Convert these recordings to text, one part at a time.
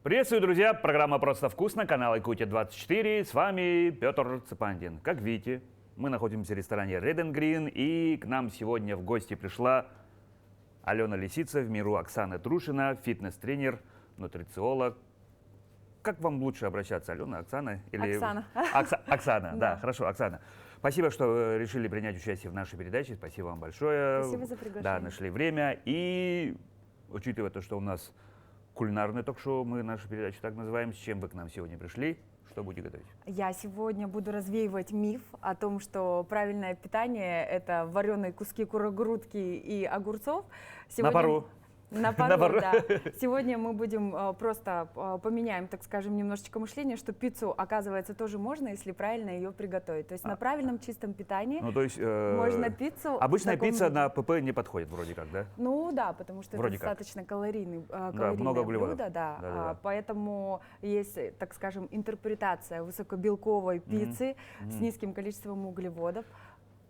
Приветствую, друзья! Программа «Просто вкусно», канал Якутия-24. С вами Петр Цепандин. Как видите, мы находимся в ресторане Red and Green, и к нам сегодня в гости пришла Алена Лисица, в миру Оксана Трушина, фитнес-тренер, нутрициолог. Как вам лучше обращаться, Алена, Оксана? Или... Оксана. Оксана, да, хорошо, Оксана. Спасибо, что решили принять участие в нашей передаче. Спасибо вам большое. Спасибо за приглашение. Да, нашли время. И учитывая то, что у нас кулинарное ток-шоу, мы нашу передачу так называем, с чем вы к нам сегодня пришли, что будете готовить? Я сегодня буду развеивать миф о том, что правильное питание – это вареные куски курогрудки и огурцов. На пару. На пару, да. Сегодня мы будем просто поменяем, так скажем, немножечко мышление, что пиццу, оказывается, тоже можно, если правильно ее приготовить. То есть на правильном чистом питании можно пиццу... Обычная пицца на ПП не подходит вроде как, да? Ну да, потому что вроде это достаточно калорийное много углеводов. блюдо, да. Поэтому есть, так скажем, интерпретация высокобелковой пиццы с низким количеством углеводов.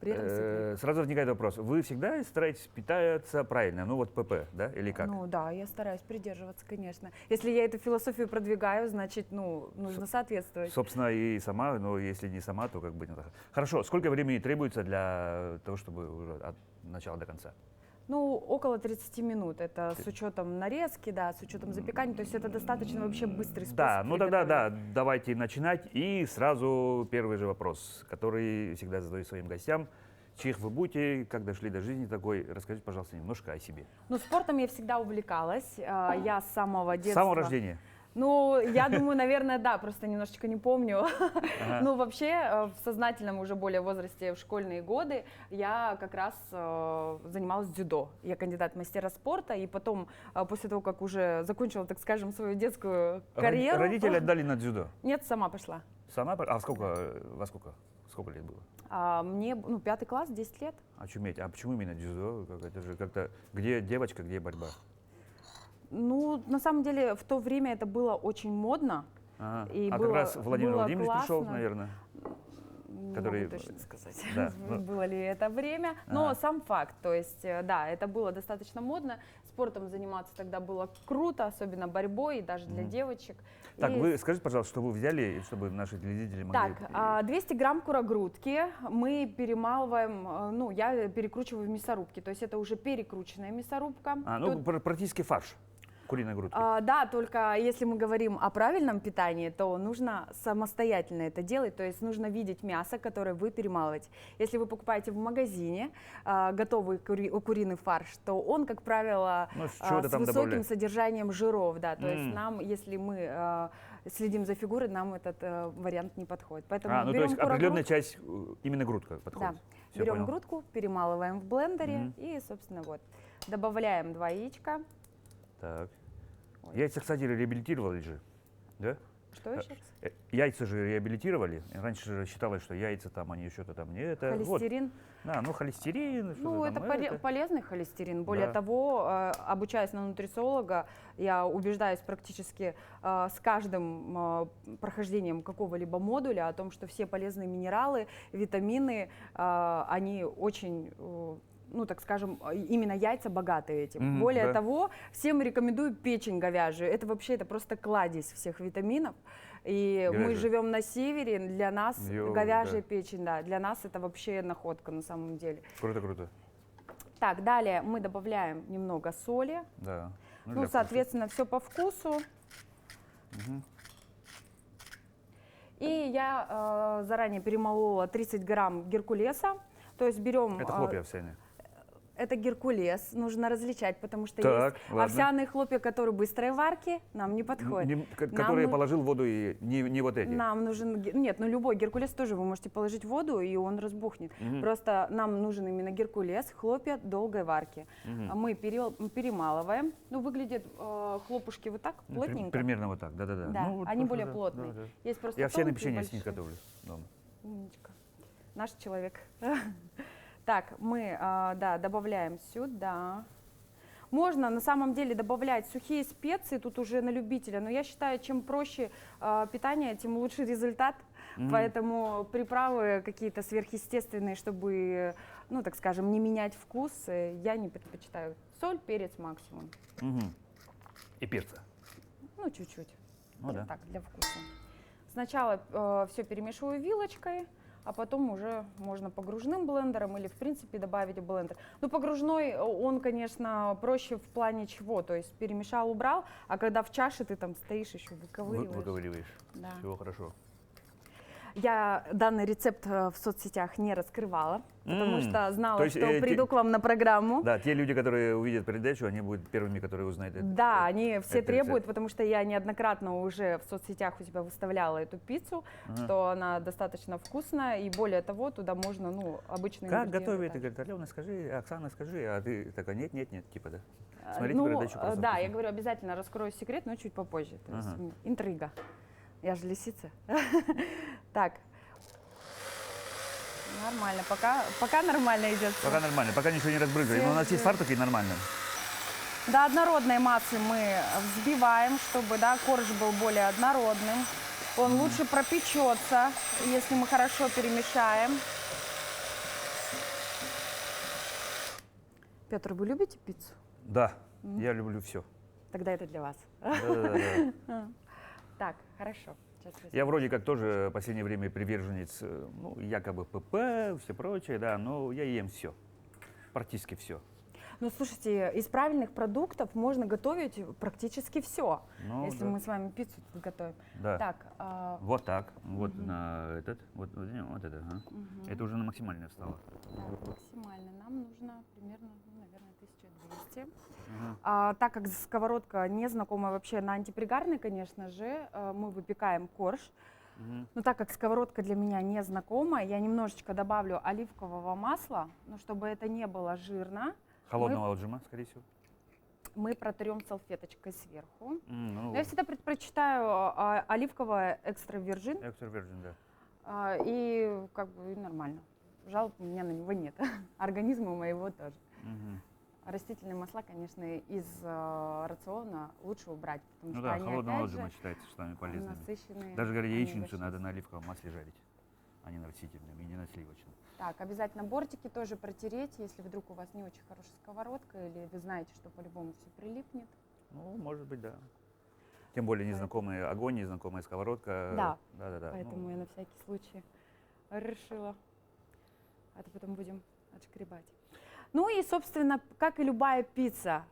Сразу возникает вопрос. Вы всегда стараетесь питаться правильно? Ну вот ПП, да? Или как? Ну да, я стараюсь придерживаться, конечно. Если я эту философию продвигаю, значит, нужно соответствовать. Собственно, и сама, но если не сама, то как бы не так. Хорошо. Сколько времени требуется для того, чтобы уже от начала до конца? Ну, около 30 минут. Это с учетом нарезки, да, с учетом запекания. То есть это достаточно вообще быстрый способ. Да, ну тогда да, давайте начинать. И сразу первый же вопрос, который всегда задаю своим гостям. Чьих вы будете, как дошли до жизни такой? Расскажите, пожалуйста, немножко о себе. Ну, спортом я всегда увлекалась. Я с самого детства... С самого рождения? Ну, я думаю, наверное, да, просто немножечко не помню. Ну, вообще, в сознательном уже более возрасте, в школьные годы, я как раз занималась дзюдо. Я кандидат в мастера спорта, и потом, после того, как уже закончила, так скажем, свою детскую карьеру... Родители отдали на дзюдо? Нет, сама пошла. Сама? А во сколько? Сколько лет было? Мне, 5 класс, 10 лет. Очуметь. А почему именно дзюдо? Это же как-то... Где девочка, где борьба? Ну, на самом деле, в то время это было очень модно. И как раз Владимир Владимирович пришел, наверное? Не могу точно сказать, было ли это время. Но сам факт, то есть, да, это было достаточно модно. Спортом заниматься тогда было круто, особенно борьбой, даже для девочек. Так, вы скажите, пожалуйста, что вы взяли, чтобы наши телезрители могли... Так, 200 грамм курогрудки мы перемалываем, я перекручиваю в мясорубке, то есть это уже перекрученная мясорубка. Практически фарш. Куриной грудки. Да, только если мы говорим о правильном питании, то нужно самостоятельно это делать, то есть нужно видеть мясо, которое вы перемалываете. Если вы покупаете в магазине готовый куриный фарш, то он, как правило, с высоким содержанием жиров, да, то есть нам, если мы следим за фигурой, нам этот вариант не подходит. Поэтому то есть определенная часть, именно грудка подходит. Да, берем грудку, перемалываем в блендере и, собственно, вот, добавляем 2 яичка. Так. Яйца, кстати, реабилитировали же, да? Что еще раз? Яйца же реабилитировали. Раньше же считалось, что яйца там, они что-то там не это. Холестерин. Вот. Холестерин. Это полезный холестерин. Более того, обучаясь на нутрициолога, я убеждаюсь практически с каждым прохождением какого-либо модуля о том, что все полезные минералы, витамины, они очень... так скажем, именно яйца богаты этим. Более того, всем рекомендую печень говяжью. Это вообще, это просто кладезь всех витаминов. И мы живем на севере, для нас говяжья печень, да, для нас это вообще находка на самом деле. Круто. Так, далее мы добавляем немного соли. Да. Соответственно, все по вкусу. И я заранее перемолола 30 грамм геркулеса. То есть берем... Это хлопья овсяные. Это геркулес, нужно различать, потому что есть овсяные хлопья, которые быстрой варки, нам не подходят. Которые положил в воду и не вот эти? Нам нужен, нет, любой геркулес тоже вы можете положить в воду, и он разбухнет. Просто нам нужен именно геркулес, хлопья долгой варки. Мы перемалываем, выглядят хлопушки вот так, плотненько. Примерно вот так, да. Да, они более плотные. Есть просто я все на печенье с них готовлю дома. Умничка. Наш человек. Так, мы добавляем сюда. Можно на самом деле добавлять сухие специи, тут уже на любителя, но я считаю, чем проще питание, тем лучше результат. Поэтому приправы какие-то сверхъестественные, чтобы, так скажем, не менять вкус, я не предпочитаю. Соль, перец максимум. И перца? ну чуть-чуть, Ну да. так, для вкуса. Сначала все перемешиваю вилочкой, а потом уже можно погружным блендером или, в принципе, добавить в блендер. Ну, погружной, он, конечно, проще в плане чего, то есть перемешал, убрал, а когда в чаше ты там стоишь еще выковыриваешь. Выковыриваешь. Да. Все хорошо. Я данный рецепт в соцсетях не раскрывала, потому что знала, то есть, что приду к вам на программу. Да, те люди, которые увидят передачу, они будут первыми, которые узнают это. Да, они все этот требуют, рецепт. потому что я неоднократно уже в соцсетях у себя выставляла эту пиццу, что она достаточно вкусная, и более того, туда можно, ну, обычные Как ингредиенты готовить? Ты также. говоришь, Алена, скажи, Оксана, скажи, а ты такая, нет, типа, да? Смотрите Ну, передачу просто да, вкусно. я говорю, обязательно раскрою секрет, но чуть попозже. То есть интрига. Я же лисица. Так. Нормально, пока нормально идет. всё. Пока нормально, пока ничего не разбрызгиваем. Но у нас есть фартуки нормально. До однородной массы мы взбиваем, чтобы, да, корж был более однородным. Он лучше пропечется, если мы хорошо перемешаем. Петр, вы любите пиццу? Да, я люблю все. Тогда это для вас. Так, хорошо. Сейчас Я вроде как тоже в последнее время приверженец, ну, якобы ПП, все прочее, да, но я ем все. Практически все. Ну, слушайте, из правильных продуктов можно готовить практически все, Ну, если да. мы с вами пиццу тут готовим. Да. Так, Вот так, вот на этот, вот это, ага. Это уже на максимальное встало. так, максимально нам нужно примерно, ну, наверное, 1200. Ага. Так как сковородка не знакомая вообще на антипригарной, конечно же, мы выпекаем корж. Мгм. Но так как сковородка для меня не знакомая, я немножечко добавлю оливкового масла, но чтобы это не было жирно, Холодного отжима, скорее всего. мы протрем салфеточкой сверху. Ну, Но я всегда предпочитаю оливковое экстра вирджин, extra virgin, да. и как бы и нормально. Жалоб у меня на него нет. Организма моего тоже. Мгм. Растительные масла, конечно, из рациона лучше убрать, потому Ну что да, они холодного опять отжима же считается, что они полезными. насыщенные. Даже, говорят, яичницу омега-6. надо на оливковом масле жарить, а не на растительном и не на сливочном. Так, обязательно бортики тоже протереть, если вдруг у вас не очень хорошая сковородка, или вы знаете, что по-любому все прилипнет. Ну, может быть, да. Тем более незнакомый огонь, незнакомая сковородка. Да. Да. Поэтому я на всякий случай решила. А то потом будем отшкребать. Ну и, собственно, как и любая пицца,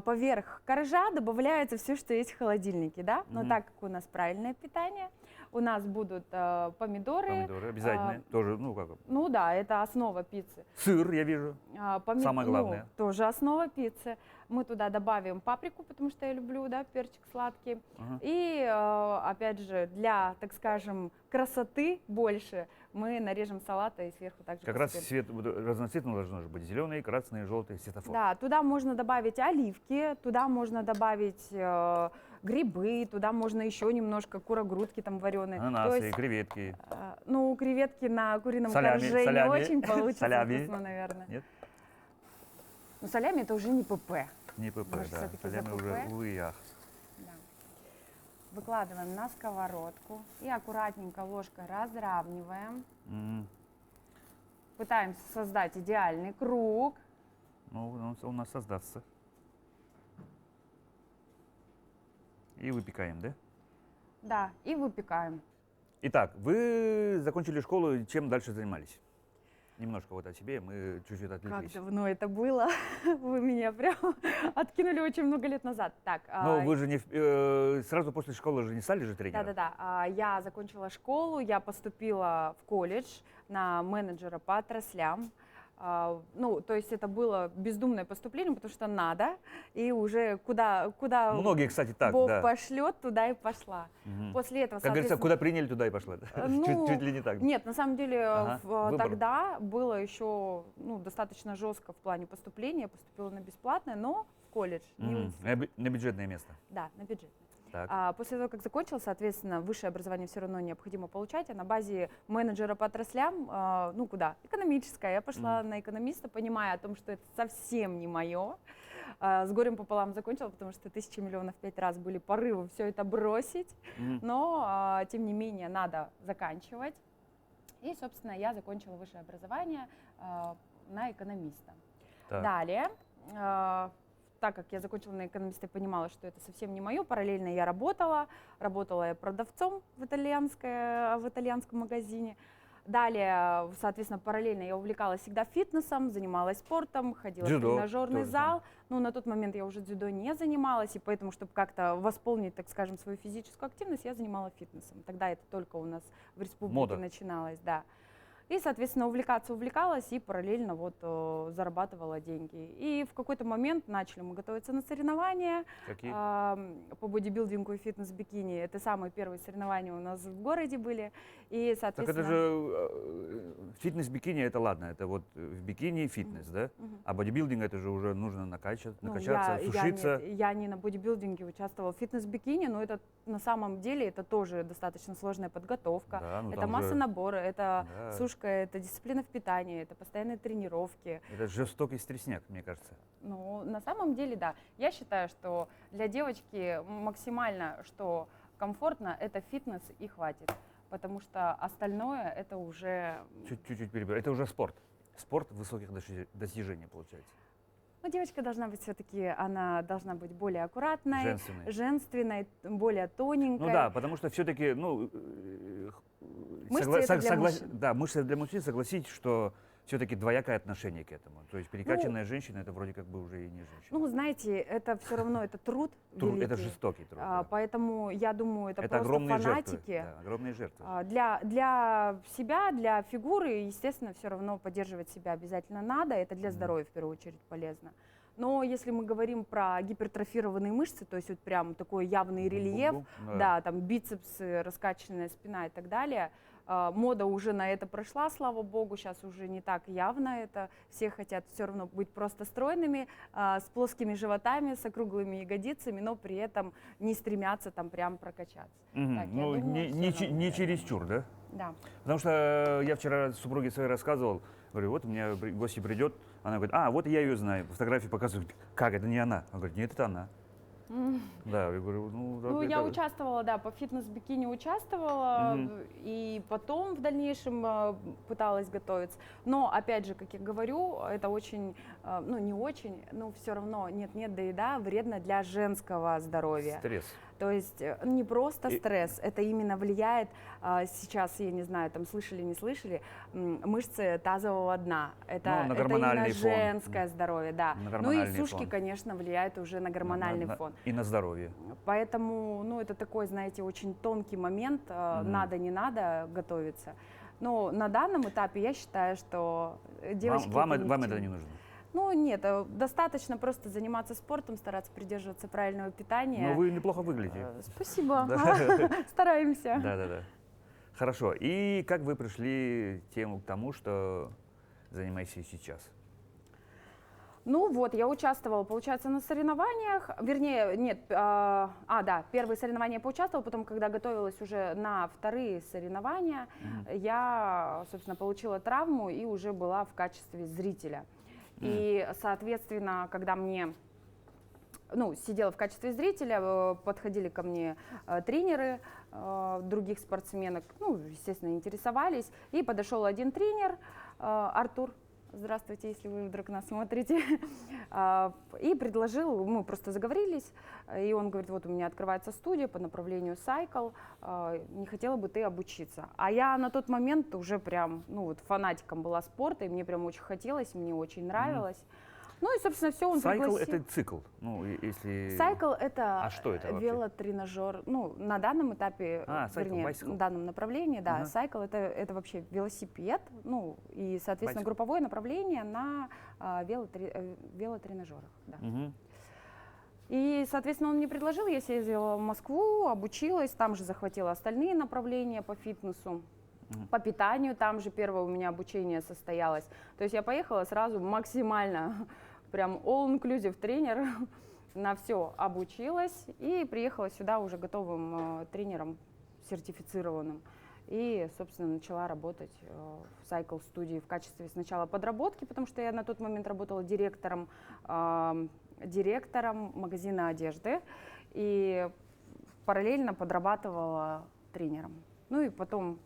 поверх коржа добавляется все, что есть в холодильнике, да? Но так как у нас правильное питание, у нас будут помидоры. Помидоры обязательно. Тоже, ну как. Ну да, это основа пиццы. Сыр, я вижу. Самое главное. Ну, тоже основа пиццы. Мы туда добавим паприку, потому что я люблю, да, перчик сладкий. Ага. И, опять же, для, так скажем, красоты больше мы нарежем салата и сверху также Как раз посыпем. цвет разноцветный должен же быть. Зеленый, красный, желтый, светофор. Да, туда можно добавить оливки, туда можно добавить грибы, туда можно еще немножко курогрудки там вареные. Ананасы, креветки. Ну, креветки на курином Солями, корже солями. не очень получится Солями. вкусно, наверное. Нет? Ну, солями это уже не ПП. Не ПП, Может, да. всё-таки за Солями уже ПП? увы и ах. Да. Выкладываем на сковородку и аккуратненько ложкой разравниваем. М. Пытаемся создать идеальный круг. Ну, он у нас создастся. И выпекаем, да? Да, и выпекаем. Итак, вы закончили школу, чем дальше занимались? Немножко вот о себе, мы чуть-чуть Как отвлеклись. давно это было? Вы меня прям откинули очень много лет назад. Так, Но вы же не, сразу после школы же не стали же тренером? да. Я закончила школу, я поступила в колледж на менеджера по отраслям. Ну, то есть это было бездумное поступление, потому что надо, и уже куда Многие, кстати, так, Бог да. пошлет, туда и пошла. Мгм. После этого, Как говорится, соответственно, куда приняли, туда и пошла. да? ну, Чуть ли не так. Нет, на самом деле Ага, выбор. тогда было еще достаточно жестко в плане поступления. Я поступила на бесплатное, но в колледж. не в Мгм. институт. На бюджетное место. Да, на бюджет. Так. После того, как закончила, соответственно, высшее образование все равно необходимо получать, а на базе менеджера по отраслям, ну куда? Экономическое. Я пошла на экономиста, понимая о том, что это совсем не мое. С горем пополам закончила, потому что 1000 миллионов 5 раз были порывы все это бросить. Мгм. Но, тем не менее, надо заканчивать. И, собственно, я закончила высшее образование на экономиста. Так. Далее, так как я закончила на экономиста, я понимала, что это совсем не мое. Параллельно я работала я продавцом в итальянском магазине. Далее, соответственно, параллельно я увлекалась всегда фитнесом, занималась спортом, ходила Дзюдо в тренажерный тоже зал. Ну, на тот момент я уже дзюдо не занималась, и поэтому, чтобы как-то восполнить, так скажем, свою физическую активность, я занималась фитнесом. Тогда это только у нас в республике Мода. начиналось, да. И, соответственно, увлекалась и параллельно вот зарабатывала деньги. И в какой-то момент начали мы готовиться на соревнования Какие? по бодибилдингу и фитнес-бикини. Это самые первые соревнования у нас в городе были. И, Так это соответственно... же фитнес-бикини, это ладно, это вот в бикини фитнес, да? А бодибилдинг это же уже нужно накачаться, сушиться. Я не на бодибилдинге участвовала в фитнес-бикини, но это на самом деле это тоже достаточно сложная подготовка. Да, ну это там масса же- набора, это Да. сушка, это дисциплина в питании, это постоянные тренировки. Это жестокий стресняк, мне кажется. Ну, на самом деле, да. Я считаю, что для девочки максимально, что комфортно, это фитнес и хватит. Потому что остальное это уже... Чуть-чуть перебираю. Это уже спорт. Спорт высоких достижений получается. Ну, девочка должна быть все-таки, она должна быть более аккуратной, Женственный. женственной, более тоненькой. Ну да, потому что все-таки, ну, Мышцы это для мужчин. да, мышцы для мужчин, согласитесь, что все-таки двоякое отношение к этому. То есть перекачанная женщина, это вроде как бы уже и не женщина. Ну, знаете, это все равно, это труд великий. Это жестокий труд. Да. Поэтому я думаю, это просто огромные фанатики. жертвы. Да, огромные жертвы. Для себя, для фигуры, естественно, все равно поддерживать себя обязательно надо. Это для здоровья в первую очередь полезно. Но если мы говорим про гипертрофированные мышцы, то есть вот прям такой явный рельеф, Бум-бум-бум, да, там бицепсы, раскачанная спина и так далее, мода уже на это прошла, слава богу, сейчас уже не так явно это. Все хотят все равно быть просто стройными, с плоскими животами, с округлыми ягодицами, но при этом не стремятся там прям прокачаться. Мгм. Так, я Ну, думаю, всё равно, не наверное. чересчур, да? Да. Потому что я вчера супруге своей рассказывал, говорю, вот у меня гости придет, она говорит, а, вот я ее знаю, фотографии показывают, как, это не она? Она говорит, нет, это она. Да, я говорю, ну, Ну, это- я участвовала, да, по фитнес-бикини участвовала, и потом в дальнейшем пыталась готовиться. Но, опять же, как я говорю, это очень, ну, не очень, но все равно нет-нет, да и да, вредно для женского здоровья. Стресс. То есть не просто И- стресс, это именно влияет, сейчас, я не знаю, там слышали, не слышали, мышцы тазового дна. Ну, Это, на это именно гормональный фон. женское здоровье, да. На Ну и гормональный сушки, фон. конечно, влияют уже на гормональный фон. И на здоровье. Поэтому, ну, это такой, знаете, очень тонкий момент, надо, не надо готовиться. Но на данном этапе я считаю, что девочки... Вам ни к это чему. не нужно. Ну, нет, достаточно просто заниматься спортом, стараться придерживаться правильного питания. Но вы неплохо выглядите. Спасибо, Да. стараемся. Да. Хорошо. И как вы пришли к тому, что занимаетесь сейчас? Ну вот, я участвовала, получается, на соревнованиях, вернее, нет, да, первые соревнования я поучаствовала, потом, когда готовилась уже на вторые соревнования, я, собственно, получила травму и уже была в качестве зрителя. И, соответственно, когда мне, ну, сидела в качестве зрителя, подходили ко мне тренеры других спортсменок, ну, естественно, интересовались, и подошел один тренер, Артур. Здравствуйте, если вы вдруг нас смотрите. И предложил, мы просто заговорились, и он говорит, вот у меня открывается студия по направлению Cycle, не хотела бы ты обучиться? А я на тот момент уже прям, ну вот фанатиком была спорта, и мне прям очень хотелось, мне очень нравилось. Ну и, собственно, все, он Cycle пригласил. это цикл. Ну, если... Cycle это, А что это вообще? велотренажер. Ну, на данном этапе, cycle, вернее, bicycle. на данном направлении, да, Ага. cycle это вообще велосипед, ну, и, соответственно, Bicycle. групповое направление на велотренажерах. Да. Мгм. И, соответственно, он мне предложил, я съездила в Москву, обучилась, там же захватила остальные направления по фитнесу. По питанию там же первое у меня обучение состоялось. То есть я поехала сразу максимально, прям all-inclusive тренер, на все обучилась и приехала сюда уже готовым тренером, сертифицированным. И, собственно, начала работать в Cycle студии в качестве сначала подработки, потому что я на тот момент работала директором магазина одежды и параллельно подрабатывала тренером. Ну и потом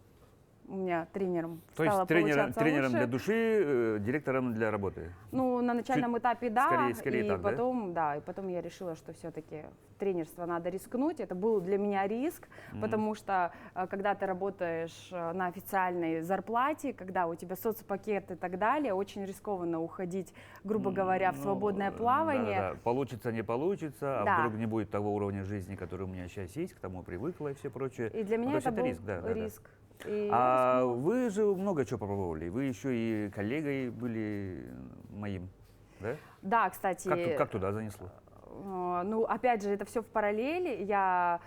у меня тренером То стало есть получаться тренером лучше. для души, директором для работы. Ну, на начальном этапе, да, скорее и так, да? потом, да, и потом я решила, что все-таки тренерство надо рискнуть. Это был для меня риск, потому что когда ты работаешь на официальной зарплате, когда у тебя соцпакет и так далее, очень рискованно уходить, грубо говоря, в Ну, свободное плавание. Да-да-да. Получится, не получится, а Да. вдруг не будет того уровня жизни, который у меня сейчас есть, к тому привыкла и все прочее. И для Ну, меня то есть это был риск, да, да, да. риск. И я А рискнула. вы же много чего попробовали. Вы еще и коллегой были моим, да? Да, кстати. Как туда занесло? Ну, опять же, это все в параллели. Я,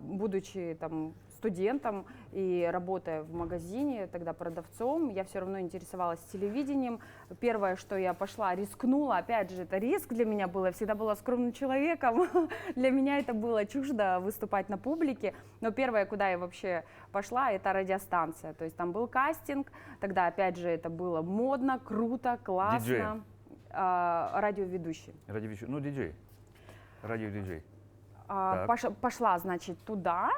будучи там студентом и работая в магазине, тогда продавцом, я все равно интересовалась телевидением. Первое, что я пошла, рискнула, опять же, это риск для меня был, я всегда была скромным человеком, для меня это было чуждо выступать на публике, но первое, куда я вообще пошла, это радиостанция, то есть там был кастинг, тогда, опять же, это было модно, круто, классно. Диджей. Радиоведущий. Радиоведущий, ну, диджей. Радиодиджей. Так. Пошла, значит, туда,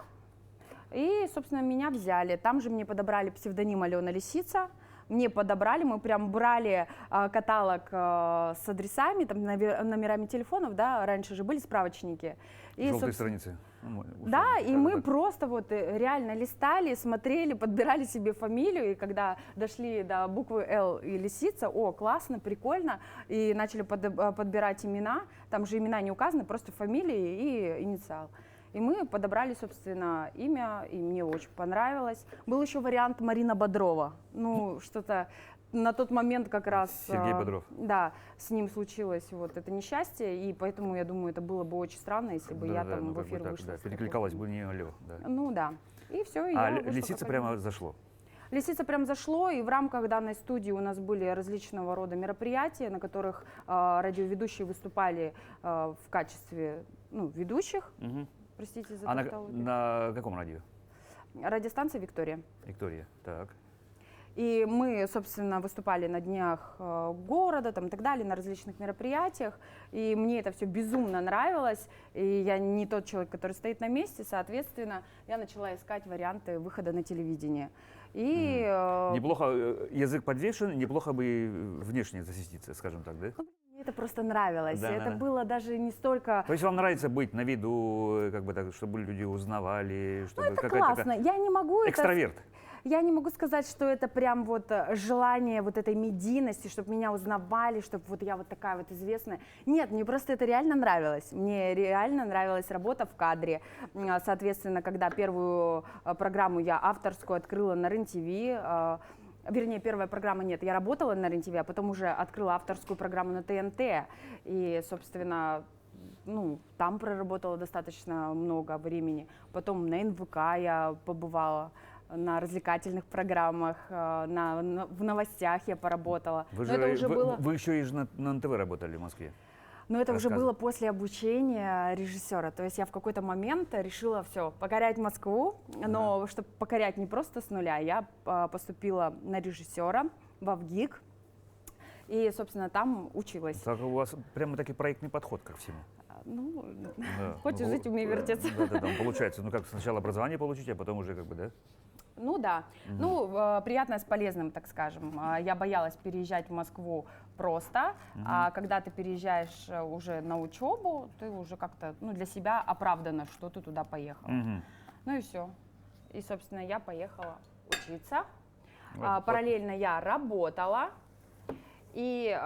и, собственно, меня взяли. Там же мне подобрали псевдоним Алена Лисица. Мне подобрали, мы прям брали каталог с адресами, там, номерами телефонов, да, раньше же были справочники. И, Желтые страницы. Ну, условно, да, и мы так. просто вот реально листали, смотрели, подбирали себе фамилию, и когда дошли до буквы «Л» и «Лисица», о, классно, прикольно, и начали подбирать имена, там же имена не указаны, просто фамилии и инициал. И мы подобрали, собственно, имя, и мне очень понравилось. Был еще вариант Марина Бодрова, ну, что-то на тот момент как раз... Сергей Бодров. Да, с ним случилось вот это несчастье, и поэтому, я думаю, это было бы очень странно, если бы я там ну, в как бы эфир так, вышла. да, с такой перекликалась бы фамилией. не алло, да. Ну да. И все, и А я вышла лисица как прямо Алена. зашло. Лисица прям зашло, и в рамках данной студии у нас были различного рода мероприятия, на которых радиоведущие выступали в качестве ведущих. Мгм. Простите за А тавтологию. на каком радио? Радиостанция «Виктория». Виктория, так. И мы, собственно, выступали на днях города там, и так далее, на различных мероприятиях. И мне это все безумно нравилось. И я не тот человек, который стоит на месте. Соответственно, я начала искать варианты выхода на телевидение. И Неплохо язык подвешен, неплохо бы и внешне засветиться, скажем так, да? мне это просто нравилось. Да, Это да. было даже не столько... То есть вам нравится быть на виду, как бы так, чтобы люди узнавали, чтобы Это какая-то классно. Я не могу экстраверт. Я не могу сказать, что это прям вот желание вот этой медийности, чтобы меня узнавали, чтобы вот я вот такая вот известная. Нет, мне просто это реально нравилось. Мне реально нравилась работа в кадре. Соответственно, когда первую программу я авторскую открыла на РЕН-ТВ, вернее, первая программа нет, я работала на РЕН-ТВ, а потом уже открыла авторскую программу на ТНТ. И, собственно, там проработала достаточно много времени. Потом на НВК я побывала, на развлекательных программах, в новостях я поработала. Вы, Но это уже было... вы еще и на НТВ работали в Москве. Но это уже было после обучения режиссера. То есть я в какой-то момент решила все, покорять Москву, но чтобы покорять не просто с нуля, я поступила на режиссера в ВГИК. И, собственно, там училась. Так у вас прямо таки проектный подход ко всему. Ну, Да. хочешь жить, умей вертеться. Да, получается. Ну как сначала образование получить, а потом уже как бы, да? Ну да, приятное с полезным, так скажем. Я боялась переезжать в Москву просто, а когда ты переезжаешь уже на учебу, ты уже как-то для себя оправдано, что ты туда поехала. Ну и все. И, собственно, я поехала учиться. Параллельно я работала. И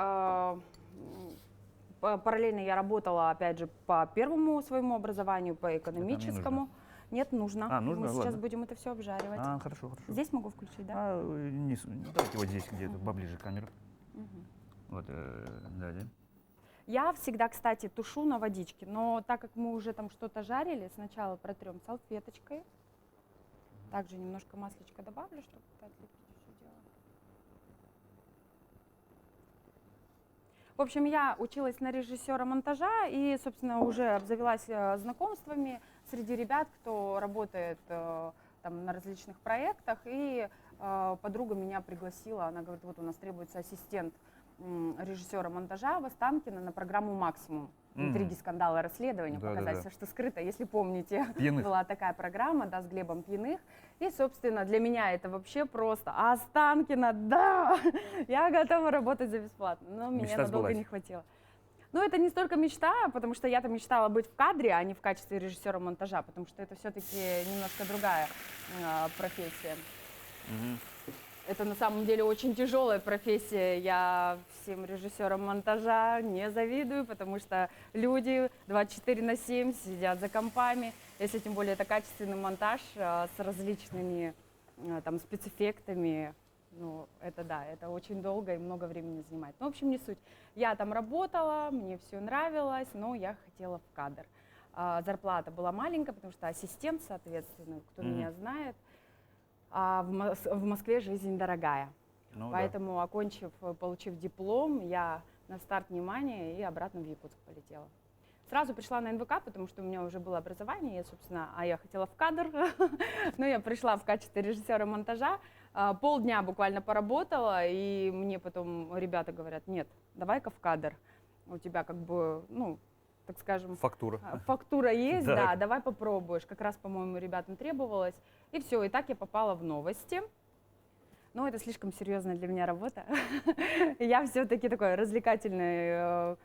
параллельно я работала, опять же, по первому своему образованию, по экономическому. Нет, нужно. Нужно? Мы сейчас Ладно. будем это все обжаривать. Хорошо. Здесь могу включить, да? Давайте вот здесь где-то поближе к камере. Вот, да. Я всегда, кстати, тушу на водичке, но так как мы уже там что-то жарили, сначала протрем салфеточкой. Также немножко маслечка добавлю, чтобы отлепить все дело. В общем, я училась на режиссера монтажа и, собственно, уже обзавелась знакомствами среди ребят, кто работает там на различных проектах. И подруга меня пригласила, она говорит, вот у нас требуется ассистент режиссера монтажа в Останкино на программу «Максимум». Интриги, скандалы, расследования, Да, показать да. все, что скрыто. Если помните, Пьяных. была такая программа, да, с Глебом Пьяных. И, собственно, для меня это вообще просто Останкино, да! Я готова работать за бесплатно. Но меня Мечта надолго сбылась. не хватило. Ну, это не столько мечта, потому что я-то мечтала быть в кадре, а не в качестве режиссера монтажа, потому что это все-таки немножко другая профессия. Мгм. Это на самом деле очень тяжелая профессия. Я всем режиссерам монтажа не завидую, потому что люди 24/7 сидят за компами. Если тем более это качественный монтаж с различными там спецэффектами, ну это да, это очень долго и много времени занимает. Ну, в общем, не суть. Я там работала, мне все нравилось, но я хотела в кадр. Зарплата была маленькая, потому что ассистент, соответственно, кто меня знает. А в Москве жизнь дорогая. Ну, да. Поэтому, окончив, получив диплом, я на старт внимания и обратно в Якутск полетела. Сразу пришла на НВК, потому что у меня уже было образование, собственно, я хотела в кадр, но я пришла в качестве режиссера монтажа, полдня буквально поработала, и мне потом ребята говорят: нет, давай-ка в кадр, у тебя как бы, ну, так скажем, Фактура. фактура есть, Да. да, давай попробуешь. Как раз, по-моему, ребятам требовалось. И все, и так я попала в новости. Но это слишком серьезная для меня работа. Я все-таки такой развлекательной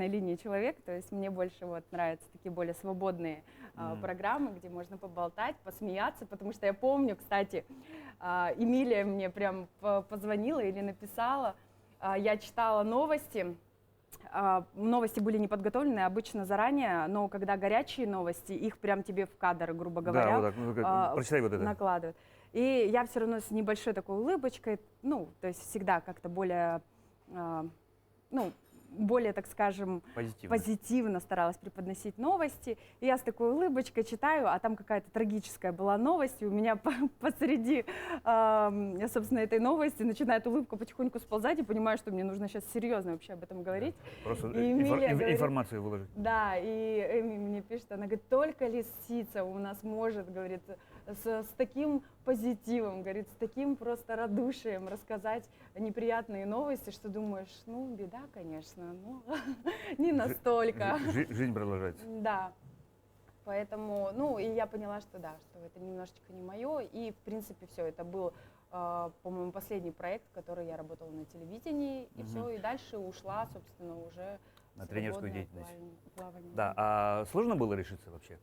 линии человек, то есть мне больше вот нравятся такие более свободные программы, где можно поболтать, посмеяться, потому что я помню, кстати, Эмилия мне прям позвонила или написала, я читала новости. Новости были не подготовлены обычно заранее, но когда горячие новости, их прям тебе в кадр, грубо говоря, Да, вот так, ну, прочитай вот это. накладывают. И я все равно с небольшой такой улыбочкой, ну, то есть всегда как-то более, ну, более, так скажем, позитивно старалась преподносить новости. И я с такой улыбочкой читаю, а там какая-то трагическая была новость, и у меня посреди, собственно, этой новости начинает улыбка потихоньку сползать, и понимаю, что мне нужно сейчас серьезно вообще об этом говорить. Просто И Эмилия говорит, информацию выложить. да, и Эми мне пишет, она говорит: только лисица у нас может, говорит, с таким позитивом, говорит, с таким просто радушием рассказать неприятные новости, что думаешь, ну, беда, конечно, но не настолько. Жизнь продолжается. Да. Поэтому, ну, и я поняла, что да, что это немножечко не мое. И, в принципе, все, это был, по-моему, последний проект, в который я работала на телевидении. И все, и дальше ушла, собственно, уже На в тренерскую свободное деятельность. плавание. Да, а сложно было решиться вообще?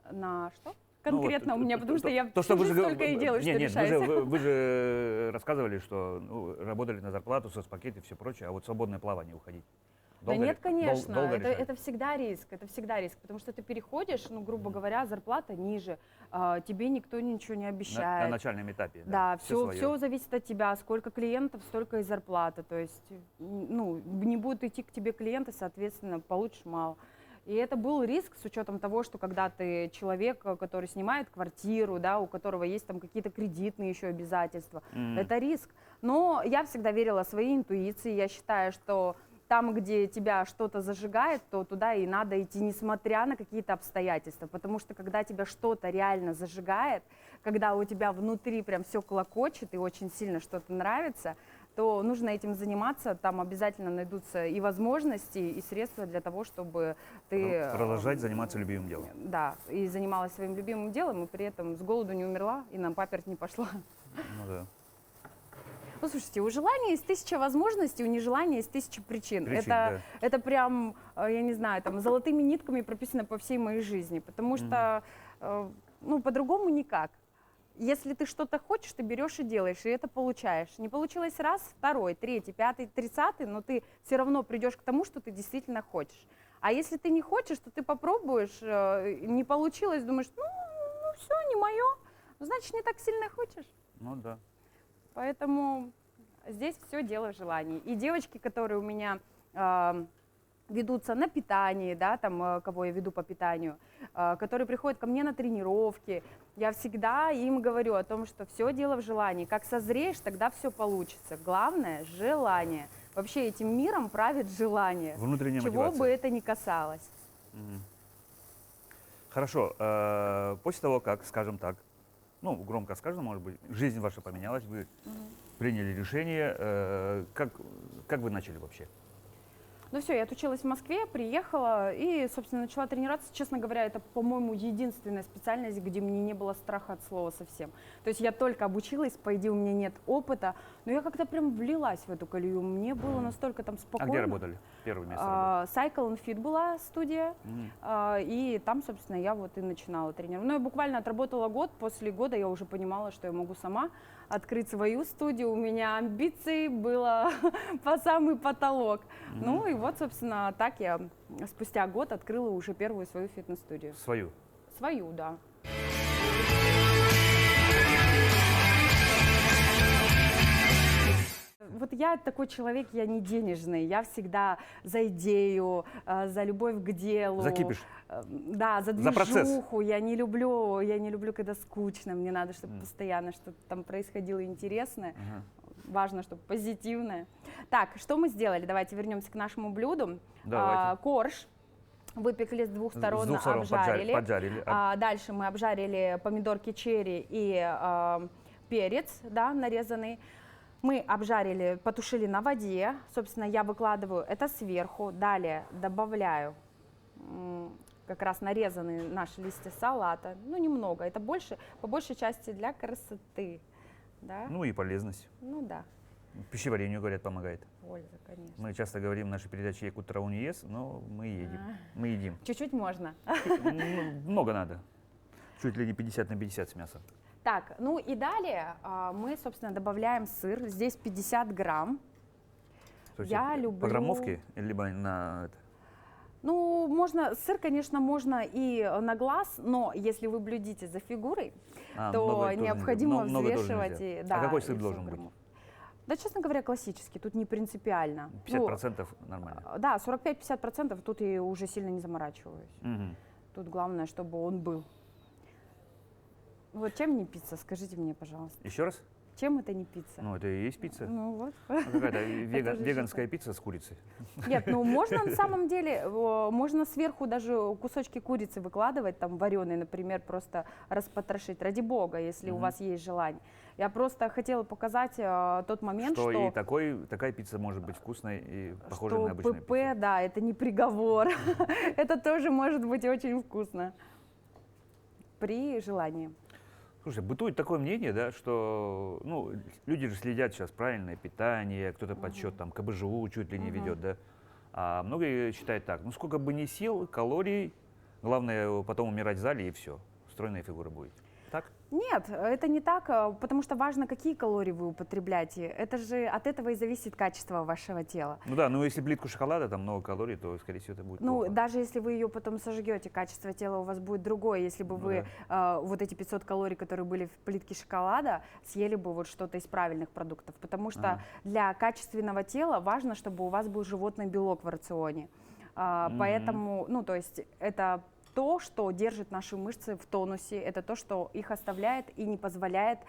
На что? Ну, вот Конкретно у меня, потому что я то, что вы всю жизнь только и делаю, что нет, решаюсь. вы же рассказывали, что работали на зарплату, соцпакет и все прочее, а вот свободное плавание уходить. Да нет, конечно, долго это всегда риск, потому что ты переходишь, ну, грубо говоря, зарплата ниже, тебе никто ничего не обещает. На начальном этапе. Да, свое. все зависит от тебя, сколько клиентов, столько и зарплата, то есть, ну, не будут идти к тебе клиенты, соответственно, получишь мало. И это был риск с учетом того, что когда ты человек, который снимает квартиру, да, у которого есть там какие-то кредитные еще обязательства, это риск. Но я всегда верила своей интуиции, я считаю, что там, где тебя что-то зажигает, то туда и надо идти, несмотря на какие-то обстоятельства. Потому что когда тебя что-то реально зажигает, когда у тебя внутри прям все клокочет и очень сильно что-то нравится, то нужно этим заниматься. Там обязательно найдутся и возможности, и средства для того, чтобы ты... Продолжать заниматься любимым делом. Да, и занималась своим любимым делом, и при этом с голоду не умерла, и на паперть не пошла. Ну да. Ну, слушайте, у желания есть 1000 возможностей, у нежелания есть 1000 причин. Это прям, я не знаю, там золотыми нитками прописано по всей моей жизни, потому что, ну, по-другому никак. Если ты что-то хочешь, ты берешь и делаешь, и это получаешь. Не получилось раз, второй, третий, пятый, 30, но ты все равно придешь к тому, что ты действительно хочешь. А если ты не хочешь, то ты попробуешь, не получилось, думаешь, ну все, не мое, значит, не так сильно хочешь. Ну да. Поэтому здесь все дело в желании. И девочки, которые у меня ведутся на питании, да, там, кого я веду по питанию, которые приходят ко мне на тренировки, я всегда им говорю о том, что все дело в желании. Как созреешь, тогда все получится. Главное – желание. Вообще этим миром правит желание. Внутренняя чего мотивация. бы это ни касалось. Хорошо. После того, как, скажем так, ну, громко сказано, может быть, жизнь ваша поменялась, вы приняли решение. Как вы начали вообще? Ну все, я отучилась в Москве, приехала и, собственно, начала тренироваться. Честно говоря, это, по-моему, единственная специальность, где мне не было страха от слова совсем. То есть я только обучилась, по идее, у меня нет опыта, но я как-то прям влилась в эту колею. Мне было настолько там спокойно. А где работали? Первое место работали? Cycle and Fit была студия, и там, собственно, я вот и начинала тренировать. Ну, я буквально отработала год, после года я уже понимала, что я могу сама открыть свою студию. У меня амбиций было по самый потолок. Ну и вот, собственно, так я спустя год открыла уже первую свою фитнес-студию. Свою? Свою, да. Вот я такой человек, я не денежный, я всегда за идею, за любовь к делу. За кипиш? Да, за движуху. Я не люблю, когда скучно, мне надо, чтобы постоянно что-то там происходило интересное. Важно, чтобы позитивное. Так, что мы сделали? Давайте вернемся к нашему блюду. Корж. Выпекли с двух сторон, обжарили. Поджарили. Дальше мы обжарили помидорки черри и перец, да, нарезанный. Мы обжарили, потушили на воде. Собственно, я выкладываю это сверху. Далее добавляю как раз нарезанные наши листья салата. Ну, немного. Это больше, по большей части для красоты. Да? Ну и полезность. Ну да. Пищеварению, говорят, помогает. Польза, конечно. Мы часто говорим в нашей передаче «Якут траву не ест», но мы едим. Мы едим. Чуть-чуть можно. Много надо. Чуть ли не 50 на 50 с мясом. Так, ну и далее мы, собственно, добавляем сыр. Здесь 50 грамм. Слушайте, Я люблю... По граммовке, либо на... Ну, можно, сыр, конечно, можно и на глаз, но если вы блюдите за фигурой, то необходимо взвешивать. И, да, а какой сыр должен быть? Да, честно говоря, классический, тут не принципиально. 50% нормально? Да, 45-50% тут и уже сильно не заморачиваюсь. Тут главное, чтобы он был. Вот чем не пицца, скажите мне, пожалуйста. Еще раз? Чем это не пицца? Ну, это и есть пицца. Ну вот. Какая-то веганская пицца с курицей. Нет, ну можно на самом деле, можно сверху даже кусочки курицы выкладывать, там вареные, например, просто распотрошить, ради бога, если у вас есть желание. Я просто хотела показать тот момент, что... и такая пицца может быть вкусной и похожей на обычную пиццу. ПП, да, это не приговор. Это тоже может быть очень вкусно. При желании. Слушай, бытует такое мнение, да, что люди же следят сейчас правильное питание, кто-то подсчет там КБЖУ чуть ли не ведет, да. А многие считают так, ну сколько бы ни сил, калорий, главное потом умирать в зале и все, стройная фигура будет. Так? Нет, это не так, потому что важно, какие калории вы употребляете. Это же от этого и зависит качество вашего тела. Ну да, но если плитку шоколада, там много калорий, то, скорее всего, это будет плохо. Даже если вы ее потом сожгете, качество тела у вас будет другое. Если бы вы вот эти 500 калорий, которые были в плитке шоколада, съели бы вот что-то из правильных продуктов. Потому что для качественного тела важно, чтобы у вас был животный белок в рационе. Поэтому, то есть это... то, что держит наши мышцы в тонусе, это то, что их оставляет и не позволяет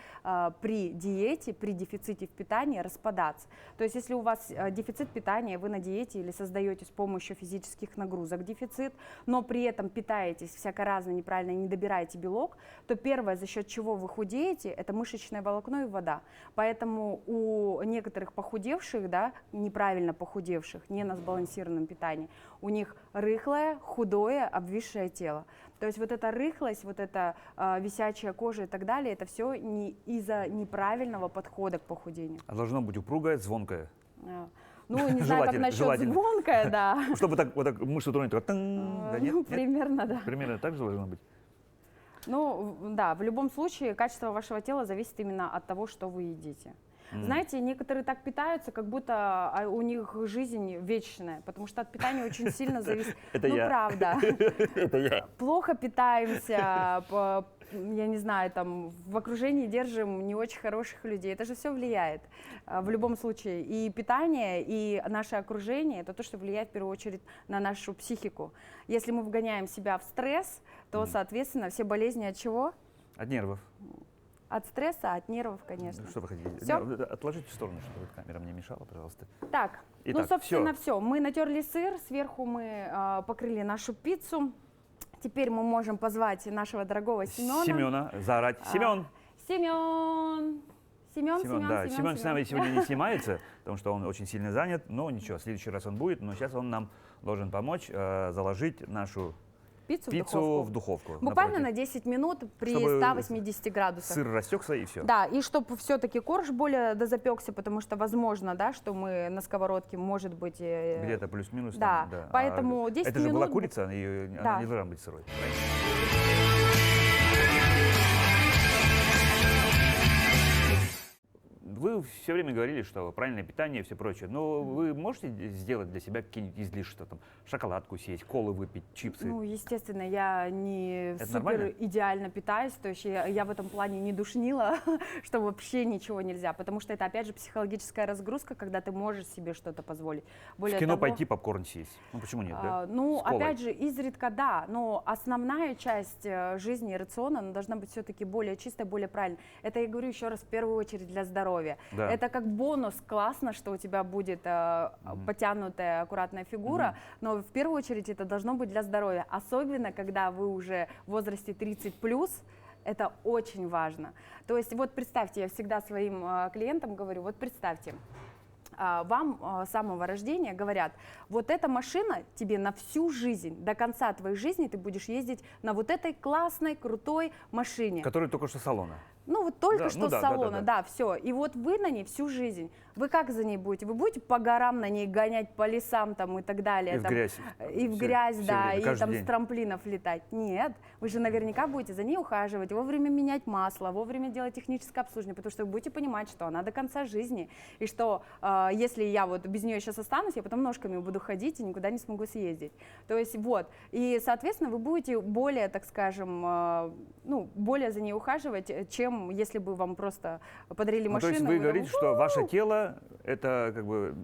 при диете, при дефиците в питании распадаться. То есть если у вас дефицит питания, вы на диете или создаете с помощью физических нагрузок дефицит, но при этом питаетесь всяко разно, неправильно, не добираете белок, то первое, за счет чего вы худеете, это мышечное волокно и вода. Поэтому у некоторых похудевших, да, неправильно похудевших, не на сбалансированном питании, у них рыхлое, худое, обвисшее тело. То есть вот эта рыхлость, вот эта висячая кожа и так далее, это все не из-за неправильного подхода к похудению. А должно быть упругое, звонкое. Ну, не знаю, как насчет звонкое, да. Чтобы вот так мышцу тронуть, так, да, нет? Примерно, да. Примерно так же должно быть. Ну, да, в любом случае качество вашего тела зависит именно от того, что вы едите. Знаете, некоторые так питаются, как будто у них жизнь вечная, потому что от питания очень сильно зависит. Это я. Правда. Это я. Плохо питаемся, я не знаю, там в окружении держим не очень хороших людей. Это же все влияет в любом случае. И питание, и наше окружение – это то, что влияет в первую очередь на нашу психику. Если мы вгоняем себя в стресс, то, соответственно, все болезни от чего? От нервов. От стресса, от нервов, конечно. Что вы хотите? Всё? Отложите в сторону, чтобы камера мне мешала, пожалуйста. Так, Итак, собственно, все. Мы натерли сыр, сверху мы покрыли нашу пиццу. Теперь мы можем позвать нашего дорогого Семена. Семена, заорать. Семен! Семен! Семен с нами сегодня не снимается, потому что он очень сильно занят, но ничего, в следующий раз он будет, но сейчас он нам должен помочь заложить нашу пиццу в духовку. Буквально на 10 минут при Чтобы 180 градусах. Сыр растекся и все. Да, и чтобы все-таки корж более дозапекся, потому что возможно, да, что мы на сковородке, может быть... Где-то плюс-минус. Да, там, да. поэтому 10 это минут... же была курица, она Да. не должна быть сырой. Вы все время говорили, что правильное питание и все прочее, но вы можете сделать для себя какие-нибудь излишества, там, шоколадку съесть, колы выпить, чипсы? Ну, естественно, я не Это супер нормально? идеально питаюсь, то есть я в этом плане не душнила, что вообще ничего нельзя, потому что это, опять же, психологическая разгрузка, когда ты можешь себе что-то позволить. Более В кино того, пойти попкорн съесть? Ну, почему нет, да? Ну, С колой. опять же, изредка да, но основная часть жизни и рациона она должна быть все-таки более чистая, более правильной. Это я говорю еще раз в первую очередь для здоровья. Да. Это как бонус классно, что у тебя будет подтянутая, аккуратная фигура, но в первую очередь это должно быть для здоровья, особенно когда вы уже в возрасте 30+. Это очень важно. То есть вот представьте, я всегда своим клиентам говорю, вот представьте, вам с самого рождения говорят, вот эта машина тебе на всю жизнь, до конца твоей жизни ты будешь ездить на вот этой классной, крутой машине. Который только что с салона. Ну вот только Да, что ну с да, салона, да. да, все. И вот вы на ней всю жизнь. Вы как за ней будете? Вы будете по горам на ней гонять, по лесам там и так далее? И в там, грязь. И в Всё- грязь, всё да, время, и каждый там день. с трамплинов летать. Нет, вы же наверняка будете за ней ухаживать, вовремя менять масло, вовремя делать техническое обслуживание, потому что вы будете понимать, что она до конца жизни. И что если я вот без нее сейчас останусь, я потом ножками буду ходить и никуда не смогу съездить. То есть вот. И, соответственно, вы будете более, так скажем, ну, более за ней ухаживать, чем если бы вам просто подарили Ну, то машину. есть вы там, говорите, что ваше тело – это как бы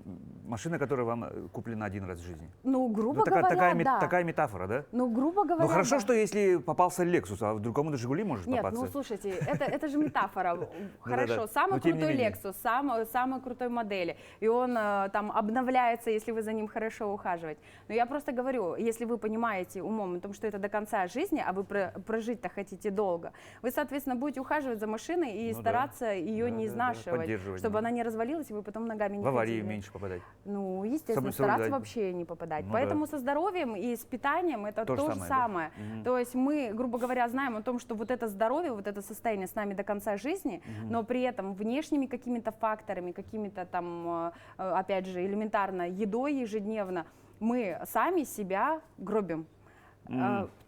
машина, которая вам куплена один раз в жизни. ну, грубо Ну, говоря, да. такая метафора, да? Ну, грубо говоря, Ну хорошо, да. что если попался Lexus, а вдруг кому-то Жигули может Нет, попасться. ну слушайте, это же метафора. Хорошо, самый Но тем не крутой менее. Lexus, самой крутой модели, и он там обновляется, если вы за ним хорошо ухаживать. Но я просто говорю, если вы понимаете умом о том, что это до конца жизни, а вы прожить-то хотите долго, вы, соответственно, будете ухаживать за машиной и Ну да. стараться ее Да, не да, да, изнашивать, поддерживать, чтобы да. она не развалилась, и вы потом ногами не В аварии ходили. меньше попадать. Ну, естественно, Соблюдать. стараться вообще не попадать. Ну Поэтому со здоровьем и с питанием это То же то же самое, да? самое. Мгм. То есть мы, грубо говоря, знаем о том, что вот это здоровье, вот это состояние с нами до конца жизни, но при этом внешними какими-то факторами, какими-то там, опять же, элементарно едой ежедневно, мы сами себя гробим.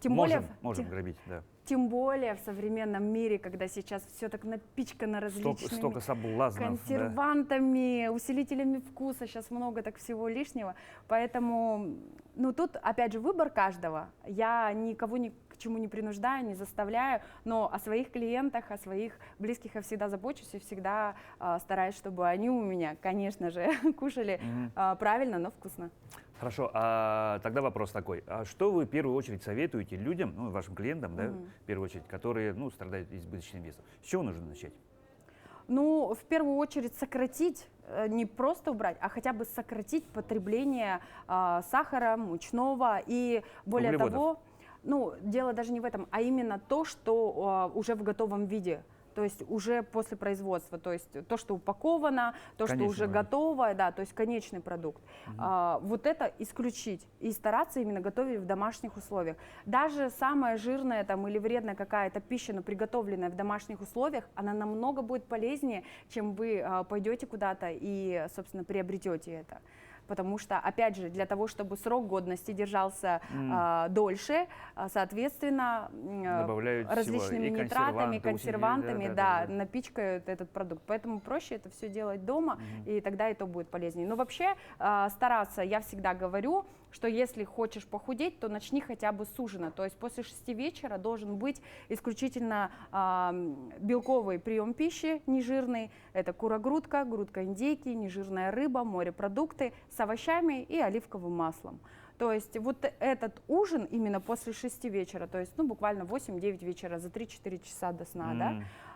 Тем более, Можем грабить, да. тем более в современном мире, когда сейчас все так напичкано различными Столько соблазнов. да. консервантами, усилителями вкуса, сейчас много так всего лишнего. Поэтому, ну тут, опять же, выбор каждого. Я никого ни к чему не принуждаю, не заставляю, но о своих клиентах, о своих близких я всегда забочусь и всегда стараюсь, чтобы они у меня, конечно же, кушали правильно, но вкусно. Хорошо, а тогда вопрос такой. А что вы в первую очередь советуете людям, ну, вашим клиентам, да, в первую очередь, которые, ну, страдают избыточным весом? С чего нужно начать? Ну, в первую очередь сократить, не просто убрать, а хотя бы сократить потребление сахара, мучного и более Углеводов. того, ну, дело даже не в этом, а именно то, что уже в готовом виде. То есть уже после производства, то есть то, что упаковано, то, что Конечный уже продукт. готово, да, то есть конечный продукт. Вот это исключить и стараться именно готовить в домашних условиях. Даже самая жирная там, или вредная какая-то пища, но приготовленная в домашних условиях, она намного будет полезнее, чем вы пойдете куда-то и, собственно, приобретете это. Потому что, опять же, для того, чтобы срок годности держался дольше, соответственно, Добавляют всего, различными и нитратами, консерванты, консервантами, усилители, да, да. напичкают этот продукт. Поэтому проще это все делать дома, и тогда это будет полезнее. Но вообще стараться, я всегда говорю, что если хочешь похудеть, то начни хотя бы с ужина. То есть после 6 вечера должен быть исключительно белковый прием пищи, нежирный. Это кура-грудка, грудка индейки, нежирная рыба, морепродукты с овощами и оливковым маслом. То есть вот этот ужин именно после 6 вечера, то есть ну, буквально 8-9 вечера, за 3-4 часа до сна,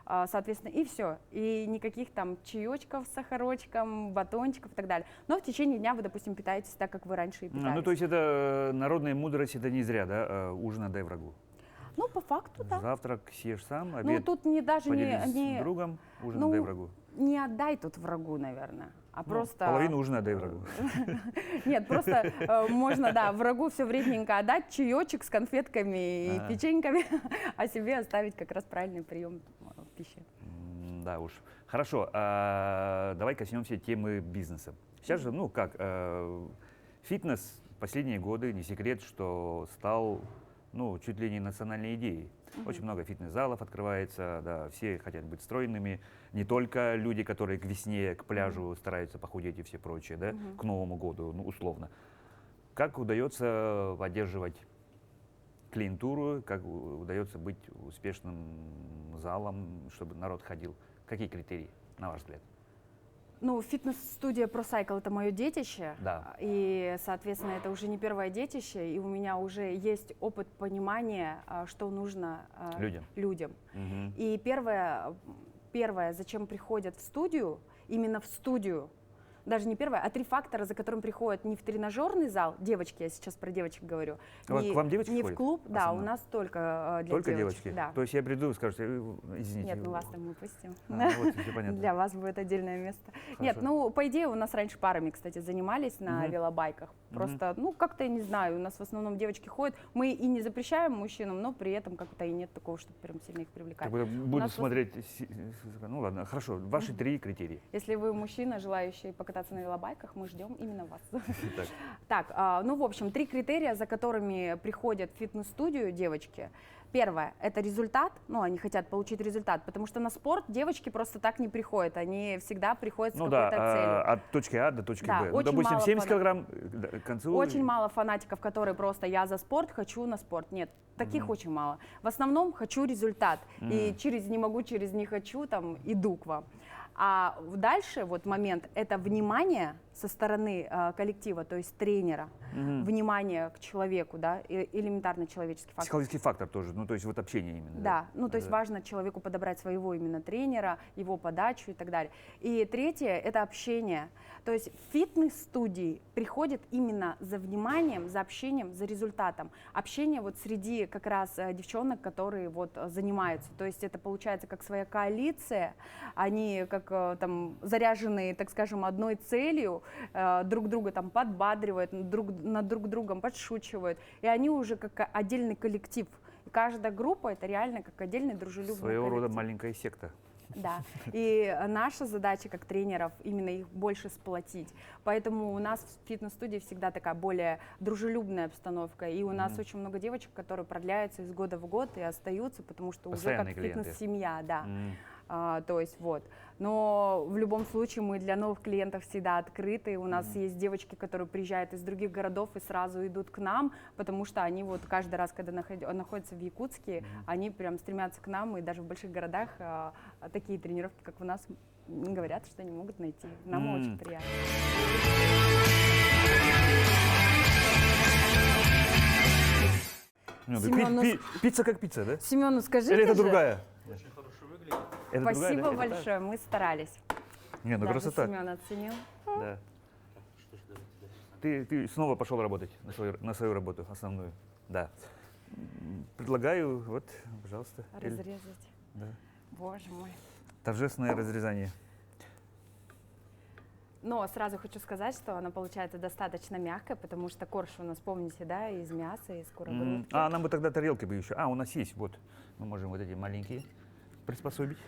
да, соответственно, и все. И никаких там чаечков с сахарочком, батончиков и так далее. Но в течение дня вы, допустим, питаетесь так, как вы раньше и питались. Ну, то есть это народная мудрость, это не зря, да? Ужин отдай врагу. Ну, по факту, да. Завтрак съешь сам, Ну, обед тут даже поделись не... с другом, ужин ну, отдай врагу. не отдай тут врагу, наверное, а Ну, просто... половину ужина отдай врагу. Нет, просто можно, да, врагу все вредненько отдать, чаечек с конфетками и печеньками, а себе оставить как раз правильный прием пищи. Да уж. Хорошо, давай коснемся темы бизнеса. Сейчас же, ну как, фитнес последние годы, не секрет, что стал, ну, чуть ли не национальной идеей. Очень много фитнес-залов открывается, да, все хотят быть стройными. Не только люди, которые к весне, к пляжу стараются похудеть и все прочее, да, к Новому году, ну, условно. Как удается поддерживать клиентуру, как удается быть успешным залом, чтобы народ ходил? Какие критерии, на ваш взгляд? Ну, фитнес-студия ProCycle — это мое детище, Да. и, соответственно, это уже не первое детище, и у меня уже есть опыт понимания, что нужно людям. Мгм. И первое, зачем приходят в студию, именно в студию, даже не первое, а 3 фактора, за которым приходят не в тренажерный зал, девочки, я сейчас про девочек говорю, К вам девочки не в ходят? клуб, да, у Основном? нас только для Только девочек. девочки? Да. То есть я приду и скажете, извините. Нет, ну вас там мы пустим. Ну вот, всё понятно. Для вас будет отдельное место. Нет, Хорошо. ну, по идее, у нас раньше парами, кстати, занимались на велобайках. Просто, ну, как-то, я не знаю, у нас в основном девочки ходят. Мы и не запрещаем мужчинам, но при этом как-то и нет такого, чтобы прям сильно их привлекать. Как будто буду нас смотреть. Ну ладно, хорошо. Ваши 3 критерия. Если вы мужчина, желающий покататься на велобайках, мы ждем именно вас. Так. Так, ну, в общем, 3 критерия, за которыми приходят в фитнес-студию девочки. Первое — это результат, ну, они хотят получить результат, потому что на спорт девочки просто так не приходят, они всегда приходят с Ну какой-то да, целью. от точки А до точки Да, Б. Ну, очень допустим, мало 70 фанатов. килограмм к концу. Очень мало фанатиков, которые просто «я за спорт, хочу на спорт». Нет, таких очень мало. В основном хочу результат, и через «не могу», через «не хочу» там иду к вам. А дальше вот момент — это внимание со стороны коллектива, то есть тренера, внимание к человеку, да, элементарно человеческий фактор. Психологический фактор тоже, ну то есть вот общение именно. Да, ну то есть важно человеку подобрать своего именно тренера, его подачу и так далее. И третье — это общение. То есть в фитнес-студии приходит именно за вниманием, за общением, за результатом. Общение вот среди как раз девчонок, которые вот занимаются. То есть это получается как своя коалиция, они как там заряженные, так скажем, одной целью, друг друга там подбадривают, над друг другом подшучивают. И они уже как отдельный коллектив. И каждая группа — это реально как отдельный дружелюбный Своего коллектив. рода маленькая секта. Да, и наша задача как тренеров именно их больше сплотить. Поэтому у нас в фитнес-студии всегда такая более дружелюбная обстановка. И у нас очень много девочек, которые продляются из года в год и остаются, потому что уже Постоянные как клиенты. фитнес-семья, да. То есть вот. Но в любом случае мы для новых клиентов всегда открыты. У нас есть девочки, которые приезжают из других городов и сразу идут к нам, потому что они вот каждый раз, когда находятся в Якутске, они прям стремятся к нам, и даже в больших городах такие тренировки, как у нас, говорят, что они могут найти. Нам очень приятно. Ну, да, Семён, ну, пицца как пицца, да? Семен, ну скажите Или это же. другая? Это Спасибо другая, да? Это большое, мы старались. так? Не, ну Даже просто так. Семен оценил. Да. Ты снова пошел работать на свою работу основную. Да. Предлагаю, вот, пожалуйста. Разрезать. Да. Боже мой. Торжественное разрезание. Но сразу хочу сказать, что она получается достаточно мягкая, потому что корж у нас, помните, да, из мяса, из куропатки. А нам бы тогда тарелки бы еще. У нас есть, вот. Мы можем вот эти маленькие приспособить.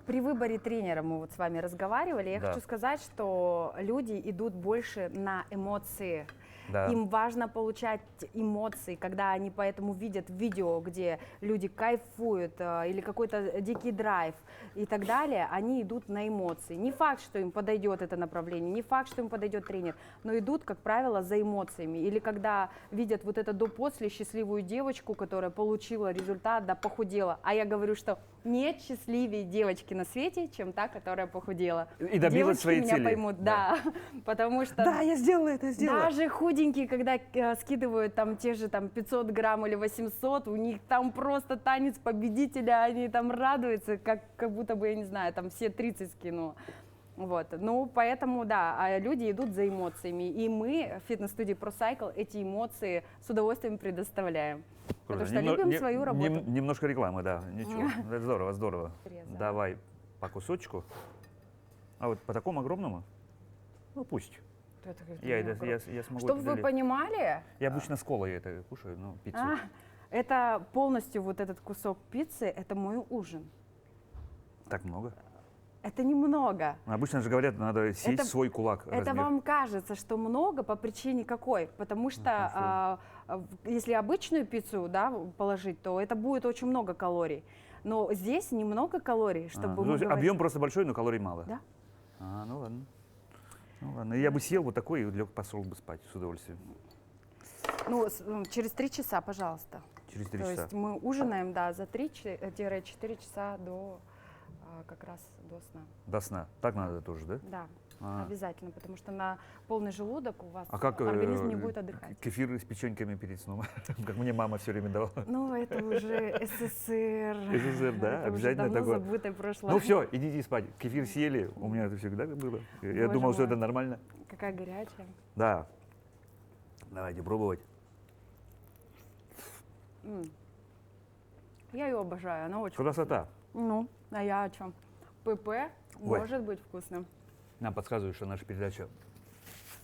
При выборе тренера мы вот с вами разговаривали. Я Да. хочу сказать, что люди идут больше на эмоции. Да. Им важно получать эмоции, когда они поэтому видят видео, где люди кайфуют, или какой-то дикий драйв и так далее, они идут на эмоции. Не факт, что им подойдет это направление, не факт, что им подойдет тренер, но идут, как правило, за эмоциями. Или когда видят вот это до-после счастливую девочку, которая получила результат, да, похудела. А я говорю, что нет счастливее девочки на свете, чем та, которая похудела. И добилась Девочки своей меня цели. поймут, да. Потому что Да, я сделала это, сделала. даже худенькие, когда скидывают там те же там 500 грамм или 800, у них там просто танец победителя, они там радуются, как будто бы, я не знаю, там все 30 скинула. Вот. Ну, поэтому, да, люди идут за эмоциями. И мы в фитнес-студии ProCycle эти эмоции с удовольствием предоставляем. Потому что любим свою работу. Немножко рекламы, да. Ничего. Это здорово, здорово. Резано. Давай. по кусочку. А вот по такому огромному, ну пусть. Я смогу Чтобы это вы залить. понимали, Я обычно с колой это кушаю, ну, пиццу. это полностью вот этот кусок пиццы, это мой ужин. Так много. Это немного. Обычно же говорят, надо съесть Это- свой кулак Это размер. вам кажется, что много по причине какой? Потому что если обычную пиццу, да, положить, то это будет очень много калорий. Но здесь немного калорий, чтобы Ну, мы говорили- объем просто большой, но калорий мало. Да. Ну ладно. Ну ладно. Я бы съел вот такой и лег, пошел бы спать с удовольствием. Ну, через 3 часа, пожалуйста. Через 3 То часа. есть мы ужинаем, да, за 3-4 часа до как раз до сна. До сна. Так надо тоже, да? Да, А. обязательно, потому что на полный желудок у вас А как организм не будет отдыхать. кефир с печеньками перед сном? Как мне мама все время давала. Ну, это уже СССР. СССР, да, Это уже обязательно давно такое. забытое прошлое. Ну все, идите спать. Кефир съели. У меня это всегда было. Я Боже думал, что мой. это нормально. Какая горячая. Да. Давайте пробовать. М. Я ее обожаю, она очень Красота. вкусная. Ну, а я о чем? ПП Ой. может быть вкусным. Нам подсказывают, что наша передача,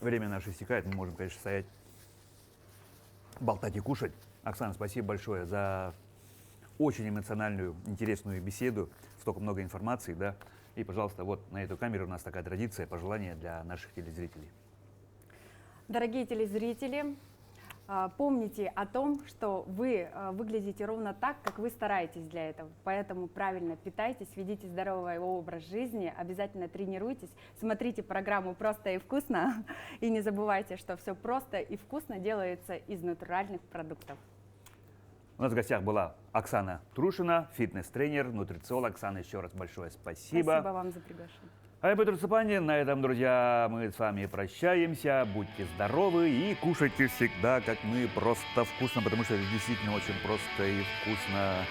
время наше истекает, мы можем, конечно, стоять, болтать и кушать. Оксана, спасибо большое за очень эмоциональную, интересную беседу, столько много информации, да. И, пожалуйста, вот на эту камеру у нас такая традиция, пожелания для наших телезрителей. Дорогие телезрители, помните о том, что вы выглядите ровно так, как вы стараетесь для этого. Поэтому правильно питайтесь, ведите здоровый образ жизни, обязательно тренируйтесь, смотрите программу «Просто и вкусно» и не забывайте, что все просто и вкусно делается из натуральных продуктов. У нас в гостях была Оксана Трушина, фитнес-тренер, нутрициолог. Оксана, еще раз большое спасибо. Спасибо вам за приглашение. А я Петр Цепанин. На этом, друзья, мы с вами прощаемся. Будьте здоровы и кушайте всегда, как мы, просто вкусно, потому что это действительно очень просто и вкусно.